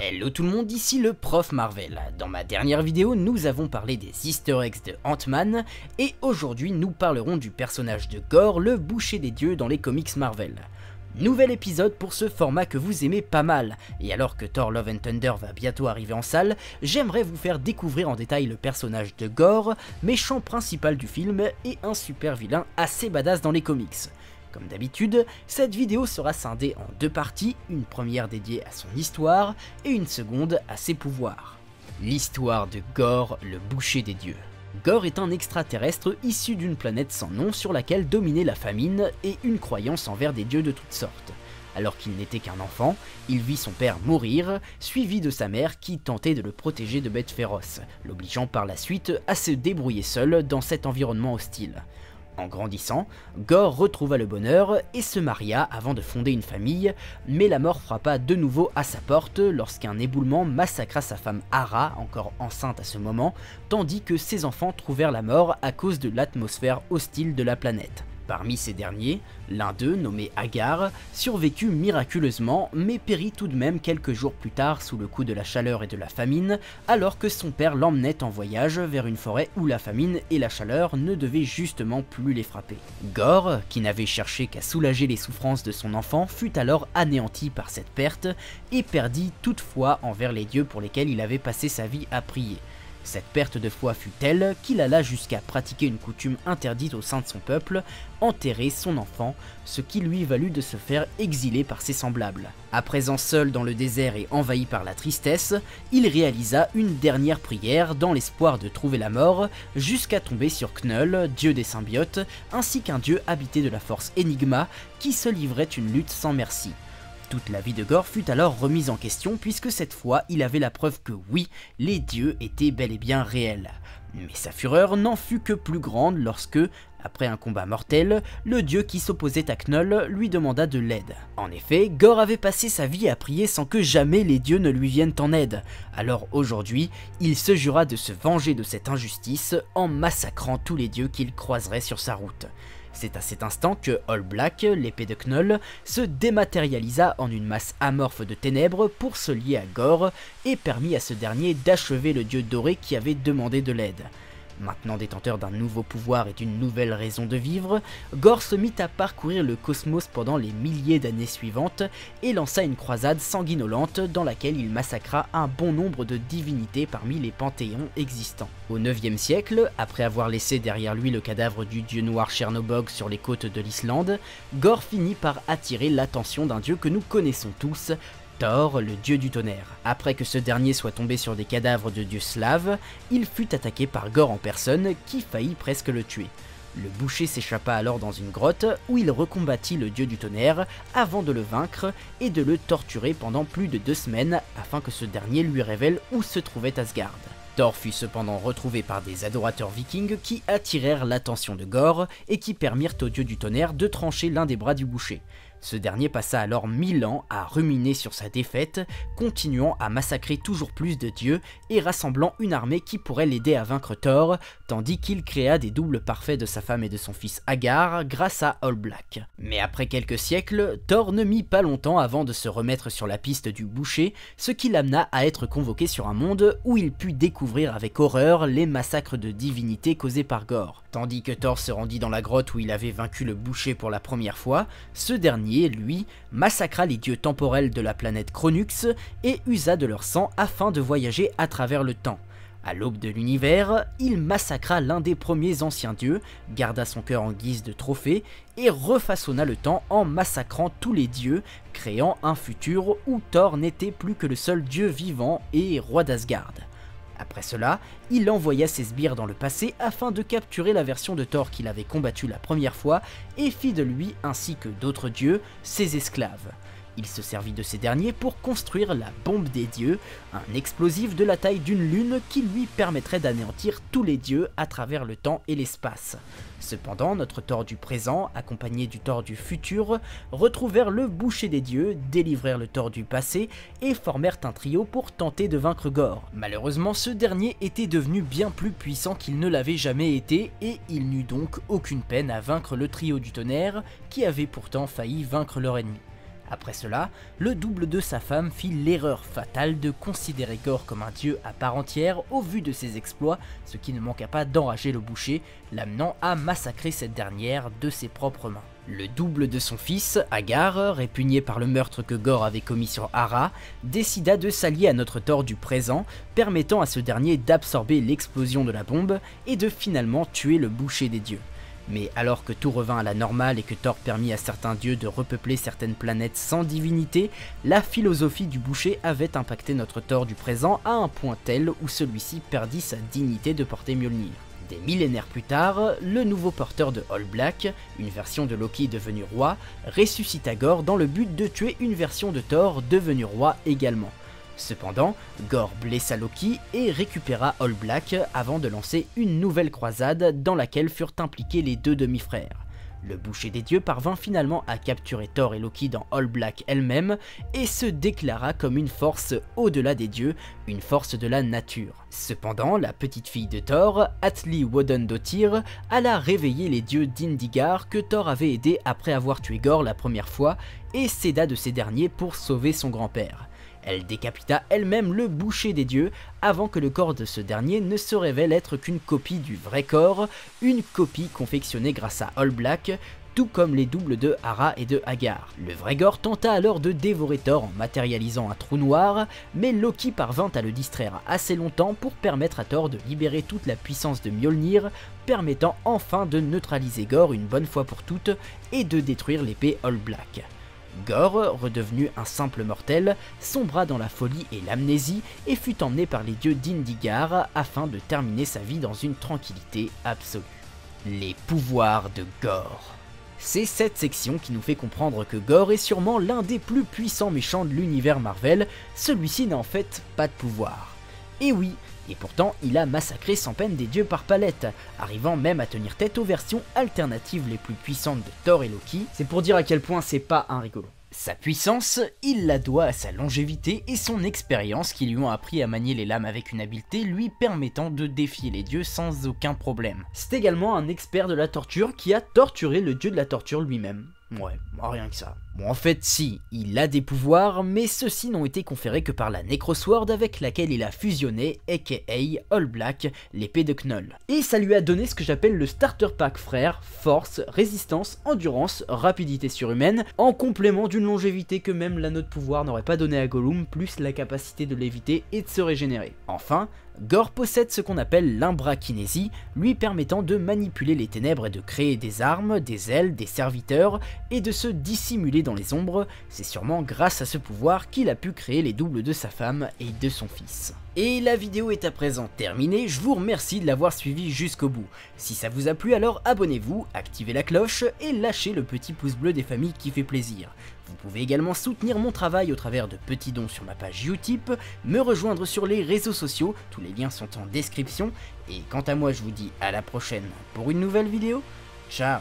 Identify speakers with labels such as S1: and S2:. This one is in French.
S1: Hello tout le monde, ici le prof Marvel. Dans ma dernière vidéo, nous avons parlé des easter eggs de Ant-Man, et aujourd'hui nous parlerons du personnage de Gorr, le boucher des dieux dans les comics Marvel. Nouvel épisode pour ce format que vous aimez pas mal, et alors que Thor Love and Thunder va bientôt arriver en salle, j'aimerais vous faire découvrir en détail le personnage de Gorr, méchant principal du film et un super vilain assez badass dans les comics. Comme d'habitude, cette vidéo sera scindée en deux parties, une première dédiée à son histoire et une seconde à ses pouvoirs. L'histoire de Gorr, le boucher des dieux. Gorr est un extraterrestre issu d'une planète sans nom sur laquelle dominait la famine et une croyance envers des dieux de toutes sortes. Alors qu'il n'était qu'un enfant, il vit son père mourir, suivi de sa mère qui tentait de le protéger de bêtes féroces, l'obligeant par la suite à se débrouiller seul dans cet environnement hostile. En grandissant, Gorr retrouva le bonheur et se maria avant de fonder une famille, mais la mort frappa de nouveau à sa porte lorsqu'un éboulement massacra sa femme Hara, encore enceinte à ce moment, tandis que ses enfants trouvèrent la mort à cause de l'atmosphère hostile de la planète. Parmi ces derniers, l'un d'eux, nommé Hagar, survécut miraculeusement, mais périt tout de même quelques jours plus tard sous le coup de la chaleur et de la famine, alors que son père l'emmenait en voyage vers une forêt où la famine et la chaleur ne devaient justement plus les frapper. Gorr, qui n'avait cherché qu'à soulager les souffrances de son enfant, fut alors anéanti par cette perte, et perdit toute foi envers les dieux pour lesquels il avait passé sa vie à prier. Cette perte de foi fut telle qu'il alla jusqu'à pratiquer une coutume interdite au sein de son peuple, enterrer son enfant, ce qui lui valut de se faire exiler par ses semblables. À présent seul dans le désert et envahi par la tristesse, il réalisa une dernière prière dans l'espoir de trouver la mort, jusqu'à tomber sur Knull, dieu des symbiotes, ainsi qu'un dieu habité de la force Enigma, qui se livrait une lutte sans merci. Toute la vie de Gorr fut alors remise en question puisque cette fois il avait la preuve que oui, les dieux étaient bel et bien réels. Mais sa fureur n'en fut que plus grande lorsque, après un combat mortel, le dieu qui s'opposait à Knull lui demanda de l'aide. En effet, Gorr avait passé sa vie à prier sans que jamais les dieux ne lui viennent en aide. Alors aujourd'hui, il se jura de se venger de cette injustice en massacrant tous les dieux qu'il croiserait sur sa route. C'est à cet instant que All Black, l'épée de Knull, se dématérialisa en une masse amorphe de ténèbres pour se lier à Gorr et permit à ce dernier d'achever le dieu doré qui avait demandé de l'aide. Maintenant détenteur d'un nouveau pouvoir et d'une nouvelle raison de vivre, Gorr se mit à parcourir le cosmos pendant les milliers d'années suivantes et lança une croisade sanguinolente dans laquelle il massacra un bon nombre de divinités parmi les panthéons existants. Au 9e siècle, après avoir laissé derrière lui le cadavre du dieu noir Chernobog sur les côtes de l'Islande, Gorr finit par attirer l'attention d'un dieu que nous connaissons tous, Thor, le dieu du tonnerre. Après que ce dernier soit tombé sur des cadavres de dieux slaves, il fut attaqué par Gorr en personne qui faillit presque le tuer. Le boucher s'échappa alors dans une grotte où il recombattit le dieu du tonnerre avant de le vaincre et de le torturer pendant plus de 2 semaines afin que ce dernier lui révèle où se trouvait Asgard. Thor fut cependant retrouvé par des adorateurs vikings qui attirèrent l'attention de Gorr et qui permirent au dieu du tonnerre de trancher l'un des bras du boucher. Ce dernier passa alors 1000 ans à ruminer sur sa défaite, continuant à massacrer toujours plus de dieux et rassemblant une armée qui pourrait l'aider à vaincre Thor, tandis qu'il créa des doubles parfaits de sa femme et de son fils Hagar grâce à All Black. Mais après quelques siècles, Thor ne mit pas longtemps avant de se remettre sur la piste du boucher, ce qui l'amena à être convoqué sur un monde où il put découvrir avec horreur les massacres de divinités causés par Gorr. Tandis que Thor se rendit dans la grotte où il avait vaincu le boucher pour la première fois, ce dernier, lui, massacra les dieux temporels de la planète Chronux et usa de leur sang afin de voyager à travers le temps. À l'aube de l'univers, il massacra l'un des premiers anciens dieux, garda son cœur en guise de trophée et refaçonna le temps en massacrant tous les dieux, créant un futur où Thor n'était plus que le seul dieu vivant et roi d'Asgard. Après cela, il envoya ses sbires dans le passé afin de capturer la version de Thor qu'il avait combattu la première fois et fit de lui, ainsi que d'autres dieux, ses esclaves. Il se servit de ces derniers pour construire la bombe des dieux, un explosif de la taille d'une lune qui lui permettrait d'anéantir tous les dieux à travers le temps et l'espace. Cependant, notre Thor du présent, accompagné du Thor du futur, retrouvèrent le boucher des dieux, délivrèrent le Thor du passé et formèrent un trio pour tenter de vaincre Gorr. Malheureusement, ce dernier était devenu bien plus puissant qu'il ne l'avait jamais été et il n'eut donc aucune peine à vaincre le trio du tonnerre qui avait pourtant failli vaincre leur ennemi. Après cela, le double de sa femme fit l'erreur fatale de considérer Gore comme un dieu à part entière au vu de ses exploits, ce qui ne manqua pas d'enrager le boucher, l'amenant à massacrer cette dernière de ses propres mains. Le double de son fils, Hagar, répugné par le meurtre que Gore avait commis sur Hara, décida de s'allier à notre Thor du présent, permettant à ce dernier d'absorber l'explosion de la bombe et de finalement tuer le boucher des dieux. Mais alors que tout revint à la normale et que Thor permit à certains dieux de repeupler certaines planètes sans divinité, la philosophie du boucher avait impacté notre Thor du présent à un point tel où celui-ci perdit sa dignité de porter Mjolnir. Des millénaires plus tard, le nouveau porteur de All Black, une version de Loki devenu roi, ressuscita Gore dans le but de tuer une version de Thor devenu roi également. Cependant, Gore blessa Loki et récupéra All Black avant de lancer une nouvelle croisade dans laquelle furent impliqués les deux demi-frères. Le boucher des dieux parvint finalement à capturer Thor et Loki dans All Black elle-même et se déclara comme une force au-delà des dieux, une force de la nature. Cependant, la petite fille de Thor, Atli Wodendotir, alla réveiller les dieux d'Indigar que Thor avait aidé après avoir tué Gore la première fois et s'aida de ces derniers pour sauver son grand-père. Elle décapita elle-même le boucher des dieux avant que le corps de ce dernier ne se révèle être qu'une copie du vrai corps, une copie confectionnée grâce à All Black, tout comme les doubles de Hara et de Hagar. Le vrai Gore tenta alors de dévorer Thor en matérialisant un trou noir, mais Loki parvint à le distraire assez longtemps pour permettre à Thor de libérer toute la puissance de Mjolnir, permettant enfin de neutraliser Gore une bonne fois pour toutes et de détruire l'épée All Black. Gore, redevenu un simple mortel, sombra dans la folie et l'amnésie et fut emmené par les dieux d'Indigar afin de terminer sa vie dans une tranquillité absolue. Les pouvoirs de Gore. C'est cette section qui nous fait comprendre que Gore est sûrement l'un des plus puissants méchants de l'univers Marvel, celui-ci n'a en fait pas de pouvoir. Et oui, et pourtant il a massacré sans peine des dieux par palette, arrivant même à tenir tête aux versions alternatives les plus puissantes de Thor et Loki, c'est pour dire à quel point c'est pas un rigolo. Sa puissance, il la doit à sa longévité et son expérience qui lui ont appris à manier les lames avec une habileté lui permettant de défier les dieux sans aucun problème. C'est également un expert de la torture qui a torturé le dieu de la torture lui-même. Ouais, rien que ça. Bon, en fait, si, il a des pouvoirs, mais ceux-ci n'ont été conférés que par la Necrosword avec laquelle il a fusionné, aka All Black, l'épée de Knoll. Et ça lui a donné ce que j'appelle le starter pack frère, force, résistance, endurance, rapidité surhumaine, en complément d'une longévité que même l'anneau de pouvoir n'aurait pas donné à Gollum, plus la capacité de l'éviter et de se régénérer. Enfin, Gore possède ce qu'on appelle l'imbrakinésie, lui permettant de manipuler les ténèbres et de créer des armes, des ailes, des serviteurs, et de se dissimuler dans les ombres. C'est sûrement grâce à ce pouvoir qu'il a pu créer les doubles de sa femme et de son fils. Et la vidéo est à présent terminée, je vous remercie de l'avoir suivi jusqu'au bout. Si ça vous a plu alors abonnez-vous, activez la cloche et lâchez le petit pouce bleu des familles qui fait plaisir. Vous pouvez également soutenir mon travail au travers de petits dons sur ma page Utip, me rejoindre sur les réseaux sociaux, tous les liens sont en description, et quant à moi je vous dis à la prochaine pour une nouvelle vidéo, ciao.